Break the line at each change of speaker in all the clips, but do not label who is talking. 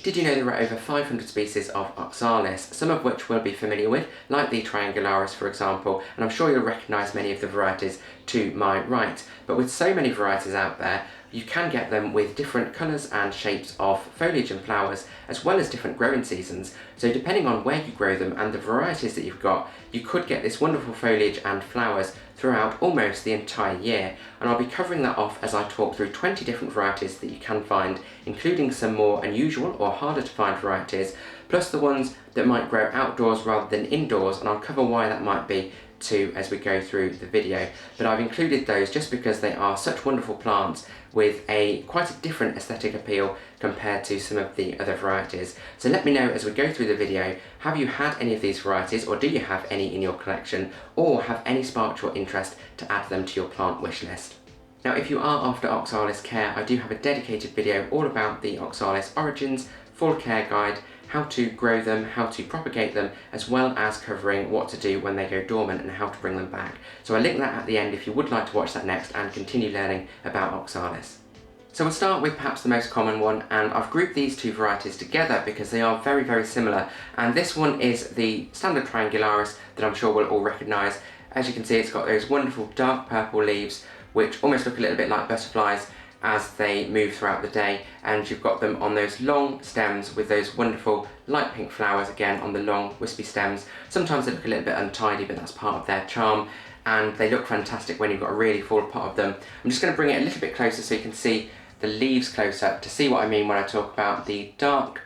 Did you know there are over 500 species of Oxalis, some of which we'll be familiar with, like the Triangularis for example, and I'm sure you'll recognise many of the varieties to my right. But with so many varieties out there, you can get them with different colours and shapes of foliage and flowers, as well as different growing seasons. So depending on where you grow them and the varieties that you've got, you could get this wonderful foliage and flowers throughout almost the entire year. And I'll be covering that off as I talk through 20 different varieties that you can find, including some more unusual or harder to find varieties, plus the ones that might grow outdoors rather than indoors, and I'll cover why that might be too as we go through the video. But I've included those just because they are such wonderful plants with quite a different aesthetic appeal compared to some of the other varieties. So let me know as we go through the video, have you had any of these varieties, or do you have any in your collection, or have any sparked your interest to add them to your plant wish list? Now if you are after Oxalis Care, I do have a dedicated video all about the Oxalis origins, full care guide, how to grow them, how to propagate them, as well as covering what to do when they go dormant and how to bring them back. So I'll link that at the end if you would like to watch that next and continue learning about Oxalis. So we'll start with perhaps the most common one, and I've grouped these two varieties together because they are very, very similar. And this one is the standard Triangularis that I'm sure we'll all recognise. As you can see, it's got those wonderful dark purple leaves which almost look a little bit like butterflies as they move throughout the day, and you've got them on those long stems with those wonderful light pink flowers again on the long wispy stems. Sometimes they look a little bit untidy, but that's part of their charm, and they look fantastic when you've got a really full pot of them. I'm just going to bring it a little bit closer so you can see the leaves close up to see what I mean when I talk about the dark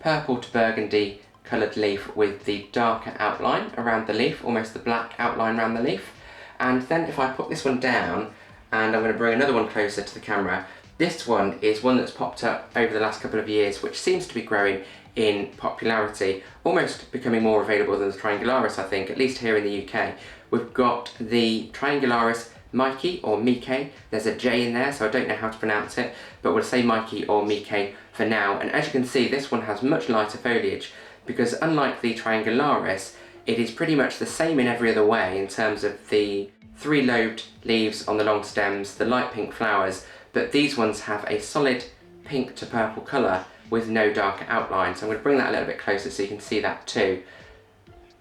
purple to burgundy coloured leaf with the darker outline around the leaf, almost the black outline around the leaf. And then if I put this one down, and I'm going to bring another one closer to the camera. This one is one that's popped up over the last couple of years, which seems to be growing in popularity, almost becoming more available than the Triangularis, I think, at least here in the UK. We've got the Triangularis Mikey or Mike. There's a J in there, so I don't know how to pronounce it, but we'll say Mikey or Mike for now. And as you can see, this one has much lighter foliage, because unlike the Triangularis, it is pretty much the same in every other way in terms of the three-lobed leaves on the long stems, the light pink flowers, but these ones have a solid pink to purple colour with no darker outline. So I'm going to bring that a little bit closer so you can see that too.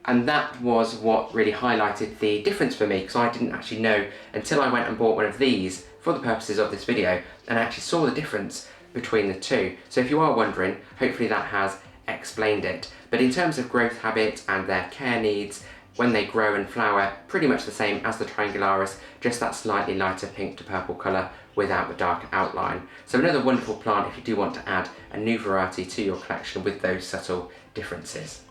And that was what really highlighted the difference for me, because I didn't actually know until I went and bought one of these for the purposes of this video, and I actually saw the difference between the two. So if you are wondering, hopefully that has explained it. But in terms of growth habits and their care needs, when they grow and flower, pretty much the same as the Triangularis, just that slightly lighter pink to purple colour without the dark outline. So another wonderful plant if you do want to add a new variety to your collection with those subtle differences.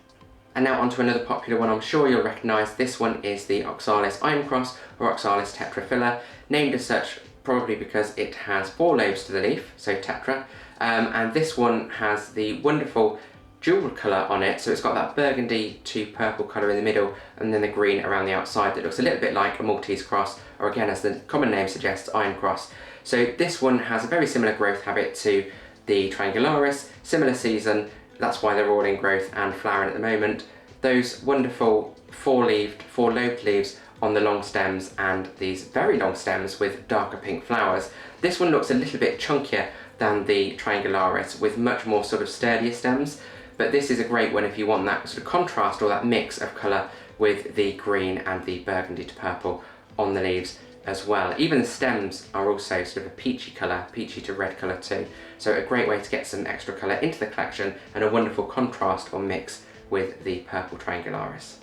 And now onto another popular one I'm sure you'll recognise. This one is the Oxalis Cross or Oxalis Tetra Filler, named as such probably because it has 4 lobes to the leaf, so tetra, and this one has the wonderful dual colour on it, so it's got that burgundy to purple colour in the middle and then the green around the outside that looks a little bit like a Maltese cross, or again as the common name suggests, iron cross. So this one has a very similar growth habit to the Triangularis, similar season, that's why they're all in growth and flowering at the moment. Those wonderful 4-lobed leaves on the long stems and these very long stems with darker pink flowers. This one looks a little bit chunkier than the Triangularis with much more sort of sturdier stems. But this is a great one if you want that sort of contrast or that mix of colour with the green and the burgundy to purple on the leaves as well. Even the stems are also sort of a peachy colour, peachy to red colour too. So a great way to get some extra colour into the collection and a wonderful contrast or mix with the purple Triangularis.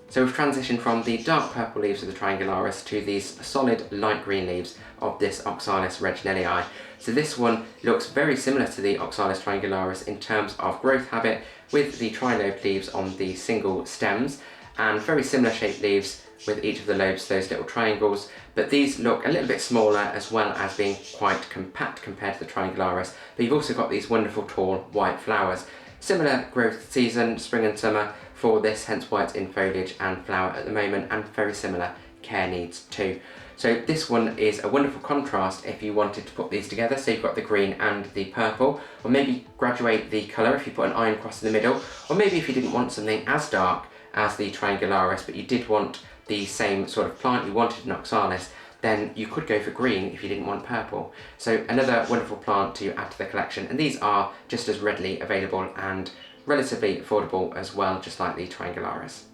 So we've transitioned from the dark purple leaves of the Triangularis to these solid light green leaves of this Oxalis Reginelli. So this one looks very similar to the Oxalis Triangularis in terms of growth habit, with the tri-lobed leaves on the single stems and very similar shaped leaves with each of the lobes, those little triangles, but these look a little bit smaller as well as being quite compact compared to the Triangularis. But you've also got these wonderful tall white flowers. Similar growth season, spring and summer for this, hence why it's in foliage and flower at the moment, and very similar care needs too. So this one is a wonderful contrast if you wanted to put these together, so you've got the green and the purple, or maybe graduate the colour if you put an iron cross in the middle, or maybe if you didn't want something as dark as the Triangularis but you did want the same sort of plant you wanted in Oxalis, then you could go for green if you didn't want purple. So another wonderful plant to add to the collection, and these are just as readily available and relatively affordable as well, just like the Triangularis.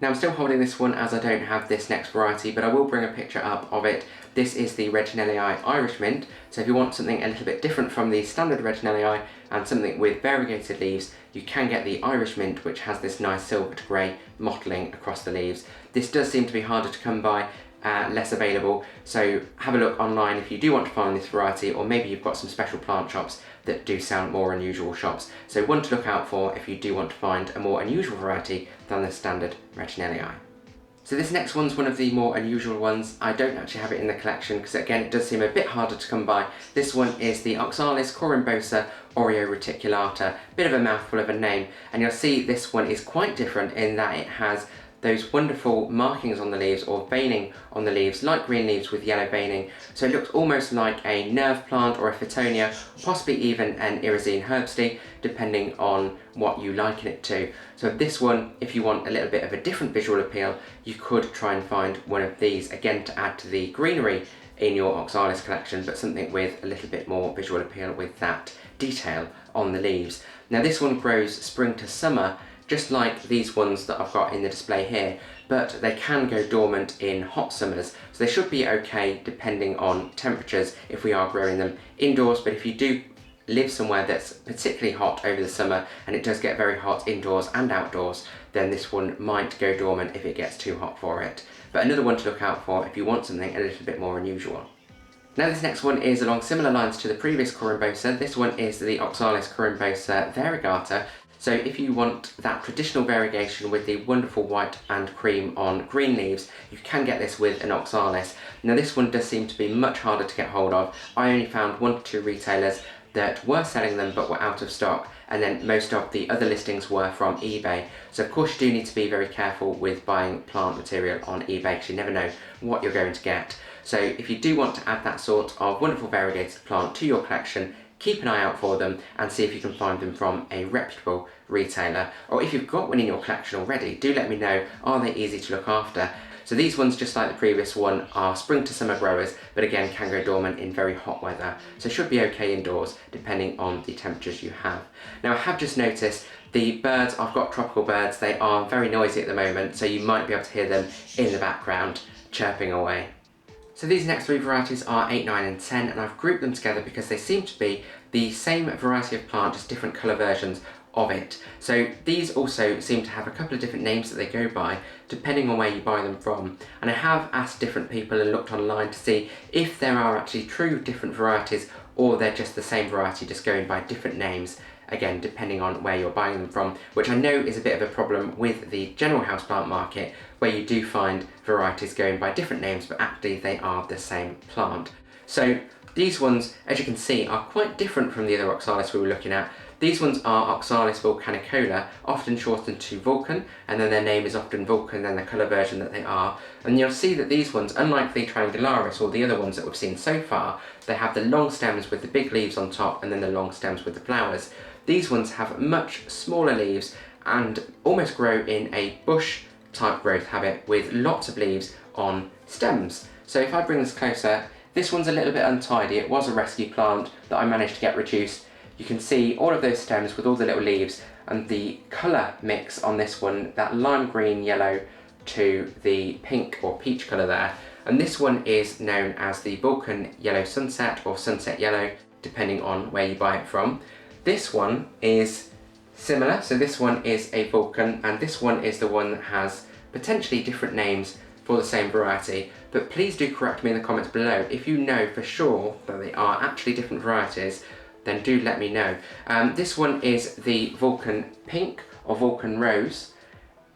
Now I'm still holding this one as I don't have this next variety, but I will bring a picture up of it. This is the Reginelli Eye Irish Mint, so if you want something a little bit different from the standard Reginelli Eye and something with variegated leaves, you can get the Irish Mint, which has this nice silver to grey mottling across the leaves. This does seem to be harder to come by, less available, so have a look online if you do want to find this variety, or maybe you've got some special plant shops that do sell more unusual shops. So one to look out for if you do want to find a more unusual variety than the standard Reginelli Eye. So this next one's one of the more unusual ones. I don't actually have it in the collection because again it does seem a bit harder to come by. This one is the Oxalis Corniculata Oreo Reticulata, bit of a mouthful of a name, and you'll see this one is quite different in that it has those wonderful markings on the leaves, or veining on the leaves, like green leaves with yellow veining. So it looks almost like a nerve plant or a Fittonia, possibly even an Irisine herbsty, depending on what you liken it to. So this one, if you want a little bit of a different visual appeal, you could try and find one of these, again to add to the greenery in your Oxalis collection, but something with a little bit more visual appeal with that detail on the leaves. Now this one grows spring to summer, just like these ones that I've got in the display here, but they can go dormant in hot summers, so they should be okay depending on temperatures if we are growing them indoors. But if you do live somewhere that's particularly hot over the summer, and it does get very hot indoors and outdoors, then this one might go dormant if it gets too hot for it. But another one to look out for if you want something a little bit more unusual. Now this next one is along similar lines to the previous Corinosa. This one is the Oxalis Corinosa Variegata. So if you want that traditional variegation with the wonderful white and cream on green leaves, you can get this with an Oxalis. Now this one does seem to be much harder to get hold of. I only found 1 to 2 retailers that were selling them but were out of stock, and then most of the other listings were from eBay. So of course you do need to be very careful with buying plant material on eBay because you never know what you're going to get. So if you do want to add that sort of wonderful variegated plant to your collection, keep an eye out for them and see if you can find them from a reputable retailer. Or if you've got one in your collection already, do let me know, are they easy to look after? So these ones, just like the previous one, are spring to summer growers, but again can go dormant in very hot weather, so should be okay indoors depending on the temperatures you have. Now I have just noticed the birds, I've got tropical birds, they are very noisy at the moment, so you might be able to hear them in the background chirping away. So these next 3 varieties are 8, 9 and 10, and I've grouped them together because they seem to be the same variety of plant, just different colour versions of it. So these also seem to have a couple of different names that they go by depending on where you buy them from, and I have asked different people and looked online to see if there are actually true different varieties or they're just the same variety just going by different names, again depending on where you're buying them from, which I know is a bit of a problem with the general houseplant market, where you do find varieties going by different names but actually they are the same plant. So these ones, as you can see, are quite different from the other Oxalis we were looking at. These ones are Oxalis Volcanicola, often shortened to Vulcan, and then their name is often Vulcan, then the colour version that they are. And you'll see that these ones, unlike the Triangularis or the other ones that we've seen so far, they have the long stems with the big leaves on top and then the long stems with the flowers. These ones have much smaller leaves and almost grow in a bush type growth habit with lots of leaves on stems. So if I bring this closer, this one's a little bit untidy. It was a rescue plant that I managed to get reduced. You can see all of those stems with all the little leaves, and the colour mix on this one, that lime green yellow to the pink or peach colour there. And this one is known as the Vulcan Yellow Sunset or Sunset Yellow, depending on where you buy it from. This one is similar, so this one is a Vulcan, and this one is the one that has potentially different names for the same variety, but please do correct me in the comments below. If you know for sure that they are actually different varieties, then do let me know. This one is the Vulcan Pink or Vulcan Rose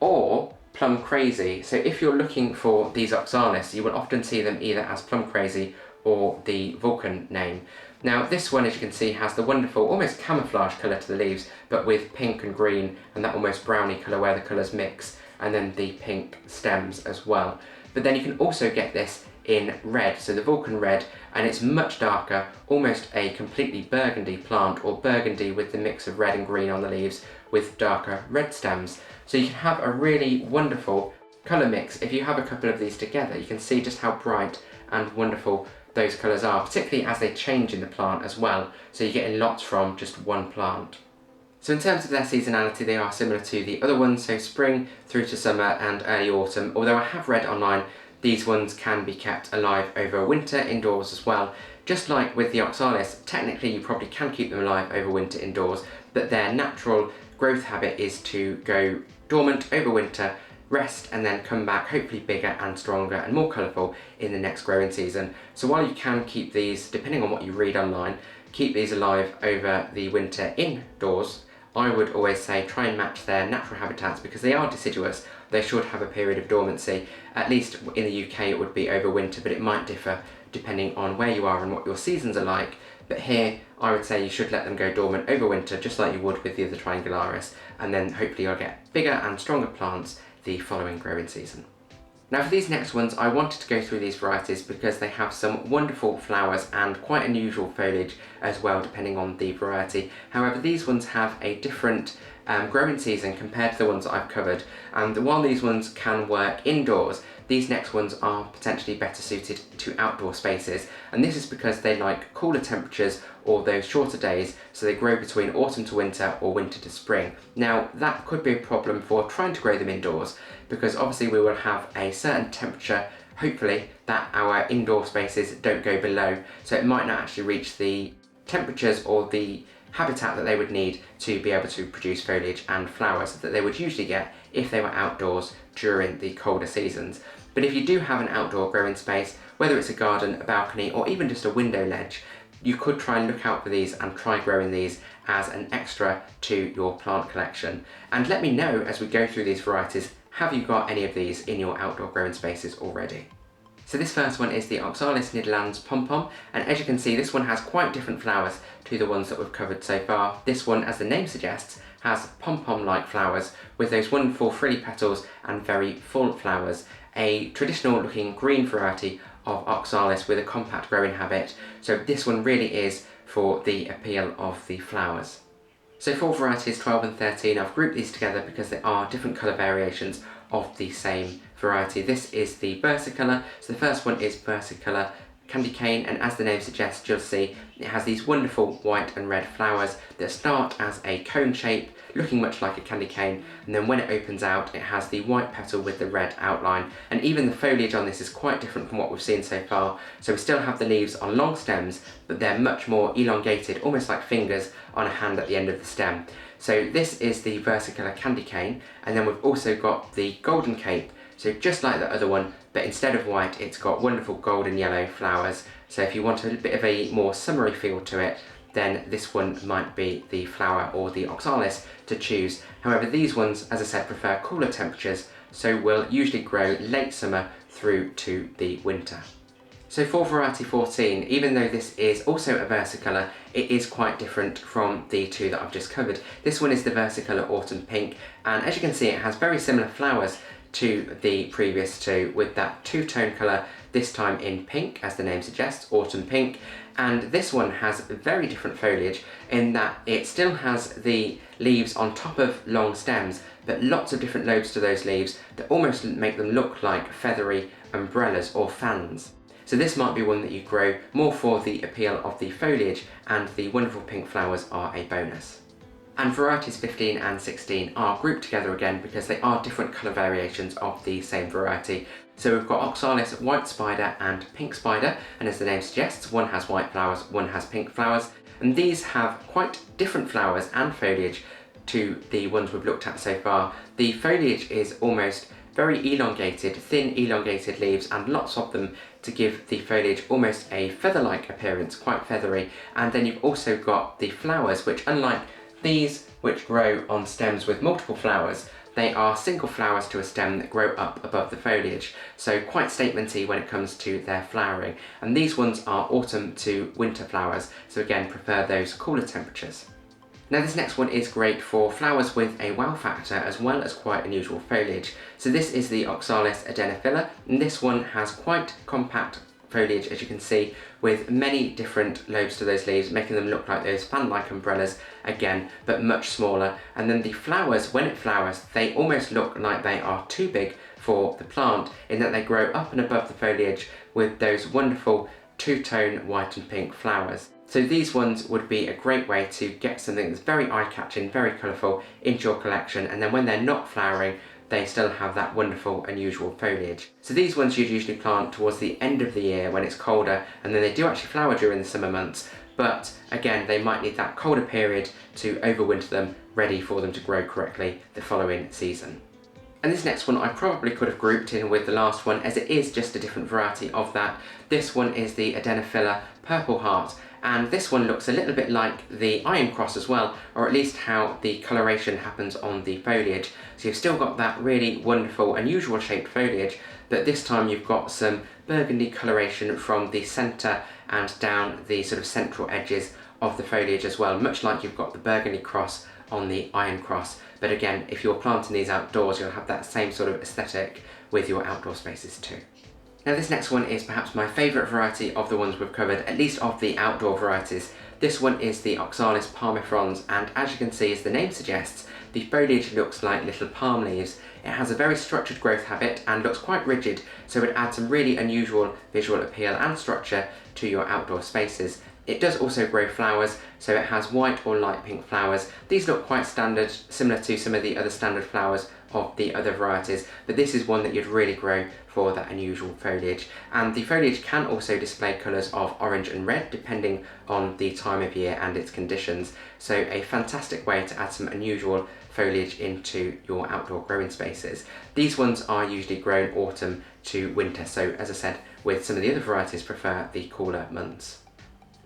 or Plum Crazy. So if you're looking for these Oxalis, you will often see them either as Plum Crazy or the Vulcan name. Now this one, as you can see, has the wonderful almost camouflage colour to the leaves, but with pink and green and that almost browny colour where the colours mix, and then the pink stems as well. But then you can also get this in red, so the Vulcan Red, and it's much darker, almost a completely burgundy plant, or burgundy with the mix of red and green on the leaves with darker red stems. So you can have a really wonderful colour mix. If you have a couple of these together, you can see just how bright and wonderful those colours are, particularly as they change in the plant as well, so you're getting lots from just one plant. So in terms of their seasonality, they are similar to the other ones, so spring through to summer and early autumn, although I have read online these ones can be kept alive over winter indoors as well. Just like with the Oxalis, technically you probably can keep them alive over winter indoors, but their natural growth habit is to go dormant over winter, rest, and then come back hopefully bigger and stronger and more colourful in the next growing season. So while you can keep these, depending on what you read online, keep these alive over the winter indoors, I would always say try and match their natural habitats because they are deciduous. They should have a period of dormancy. At least in the UK it would be over winter, but it might differ depending on where you are and what your seasons are like. But here I would say you should let them go dormant over winter just like you would with the other Triangularis, and then hopefully you'll get bigger and stronger plants the following growing season. Now for these next ones, I wanted to go through these varieties because they have some wonderful flowers and quite unusual foliage as well, depending on the variety. However, these ones have a different growing season compared to the ones that I've covered, and while these ones can work indoors, these next ones are potentially better suited to outdoor spaces, and this is because they like cooler temperatures or those shorter days, so they grow between autumn to winter or winter to spring. Now that could be a problem for trying to grow them indoors, because obviously we will have a certain temperature, hopefully, that our indoor spaces don't go below, so it might not actually reach the temperatures or the habitat that they would need to be able to produce foliage and flowers that they would usually get if they were outdoors during the colder seasons. But if you do have an outdoor growing space, whether it's a garden, a balcony, or even just a window ledge, you could try and look out for these and try growing these as an extra to your plant collection. And let me know as we go through these varieties, have you got any of these in your outdoor growing spaces already? So this first one is the Oxalis Nand Pom Pom, and as you can see this one has quite different flowers to the ones that we've covered so far. This one, as the name suggests, has pom-pom like flowers with those wonderful frilly petals and very full flowers. A traditional looking green variety of Oxalis with a compact growing habit, so this one really is for the appeal of the flowers. So for varieties 12 and 13, I've grouped these together because they are different colour variations of the same variety. This is the versicolor, so the first one is versicolor candy cane, and as the name suggests, you'll see it has these wonderful white and red flowers that start as a cone shape, looking much like a candy cane, and then when it opens out it has the white petal with the red outline, and even the foliage on this is quite different from what we've seen so far. So we still have the leaves on long stems, but they're much more elongated, almost like fingers on a hand at the end of the stem. So this is the versicolor candy cane, and then we've also got the golden cape, so just like the other one, but instead of white it's got wonderful golden yellow flowers. So if you want a bit of a more summery feel to it, then this one might be the flower or the Oxalis to choose. However, these ones, as I said, prefer cooler temperatures, so will usually grow late summer through to the winter. So for variety 14, even though this is also a versicolor, it is quite different from the two that I've just covered. This one is the versicolor autumn pink, and as you can see it has very similar flowers to the previous two, with that two-tone colour, this time in pink, as the name suggests, autumn pink. And this one has very different foliage in that it still has the leaves on top of long stems, but lots of different lobes to those leaves that almost make them look like feathery umbrellas or fans. So this might be one that you grow more for the appeal of the foliage, and the wonderful pink flowers are a bonus. And varieties 15 and 16 are grouped together again because they are different colour variations of the same variety. So we've got Oxalis White Spider and Pink Spider, and as the name suggests, one has white flowers, one has pink flowers, and these have quite different flowers and foliage to the ones we've looked at so far. The foliage is almost very elongated, thin elongated leaves, and lots of them to give the foliage almost a feather-like appearance, quite feathery. And then you've also got the flowers, which unlike these which grow on stems with multiple flowers, they are single flowers to a stem that grow up above the foliage, so quite statementy when it comes to their flowering. And these ones are autumn to winter flowers, so again prefer those cooler temperatures. Now this next one is great for flowers with a wow factor as well as quite unusual foliage. So this is the Oxalis Adena Filler, and this one has quite compact foliage, as you can see, with many different lobes to those leaves, making them look like those fan-like umbrellas again, but much smaller. And then the flowers, when it flowers, they almost look like they are too big for the plant in that they grow up and above the foliage with those wonderful two-tone white and pink flowers. So these ones would be a great way to get something that's very eye-catching, very colourful into your collection, and then when they're not flowering, they still have that wonderful unusual foliage. So these ones you'd usually plant towards the end of the year when it's colder, and then they do actually flower during the summer months, but again they might need that colder period to overwinter them, ready for them to grow correctly the following season. And this next one I probably could have grouped in with the last one, as it is just a different variety of that. This one is the Adena Filler Purple Heart, and this one looks a little bit like the Iron Cross as well, or at least how the coloration happens on the foliage. So you've still got that really wonderful, unusual shaped foliage, but this time you've got some burgundy coloration from the centre and down the sort of central edges of the foliage as well, much like you've got the burgundy cross on the Iron Cross. But again, if you're planting these outdoors, you'll have that same sort of aesthetic with your outdoor spaces too. Now this next one is perhaps my favourite variety of the ones we've covered, at least of the outdoor varieties. This one is the Oxalis Palmifrons, and as you can see, as the name suggests, the foliage looks like little palm leaves. It has a very structured growth habit and looks quite rigid, so it adds some really unusual visual appeal and structure to your outdoor spaces. It does also grow flowers, so it has white or light pink flowers. These look quite standard, similar to some of the other standard flowers of the other varieties, but this is one that you'd really grow for that unusual foliage. And the foliage can also display colours of orange and red depending on the time of year and its conditions, so a fantastic way to add some unusual foliage into your outdoor growing spaces. These ones are usually grown autumn to winter, so as I said, with some of the other varieties prefer the cooler months.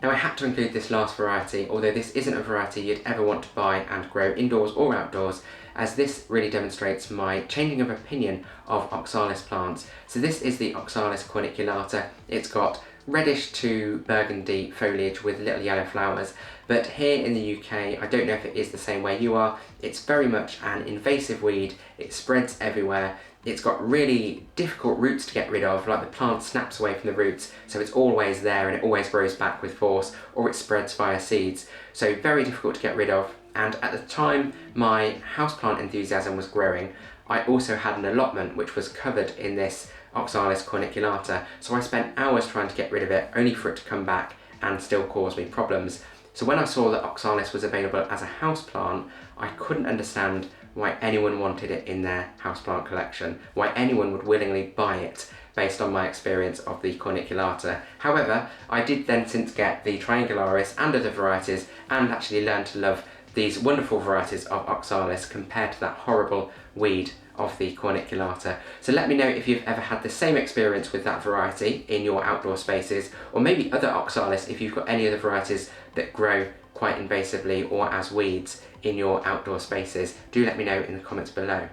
Now I had to include this last variety, although this isn't a variety you'd ever want to buy and grow indoors or outdoors, as this really demonstrates my changing of opinion of Oxalis plants. So this is the Oxalis Corniculata. It's got reddish to burgundy foliage with little yellow flowers, but here in the UK, I don't know if it is the same where you are, it's very much an invasive weed. It spreads everywhere. It's got really difficult roots to get rid of, like the plant snaps away from the roots, so it's always there and it always grows back with force, or it spreads via seeds. So very difficult to get rid of. And at the time my houseplant enthusiasm was growing, I also had an allotment which was covered in this Oxalis Corniculata, so I spent hours trying to get rid of it, only for it to come back and still cause me problems. So when I saw that Oxalis was available as a houseplant, I couldn't understand why anyone wanted it in their houseplant collection, why anyone would willingly buy it based on my experience of the Corniculata. However, I did then since get the Triangularis and other varieties, and actually learn to love these wonderful varieties of Oxalis compared to that horrible weed of the Corniculata. So let me know if you've ever had the same experience with that variety in your outdoor spaces, or maybe other Oxalis if you've got any other varieties that grow quite invasively or as weeds in your outdoor spaces. Do let me know in the comments below.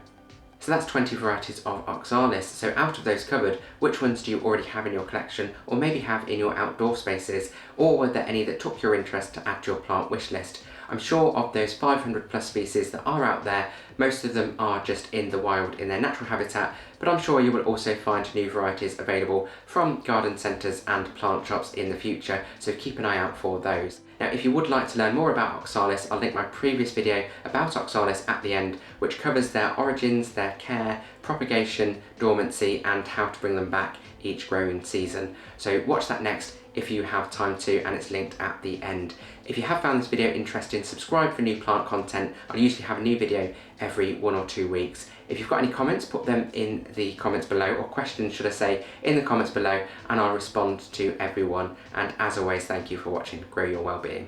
So that's 20 varieties of Oxalis. So out of those covered, which ones do you already have in your collection, or maybe have in your outdoor spaces, or were there any that took your interest to add to your plant wish list? I'm sure of those 500 plus species that are out there, most of them are just in the wild in their natural habitat, but I'm sure you will also find new varieties available from garden centres and plant shops in the future, so keep an eye out for those. Now if you would like to learn more about Oxalis, I'll link my previous video about Oxalis at the end, which covers their origins, their care, propagation, dormancy, and how to bring them back each growing season. So watch that next if you have time to, and it's linked at the end. If you have found this video interesting, subscribe for new plant content. I'll usually have a new video every 1 or 2 weeks. If you've got any comments, put them in the comments below, or questions should I say, in the comments below, and I'll respond to everyone. And as always, thank you for watching. Grow your well-being.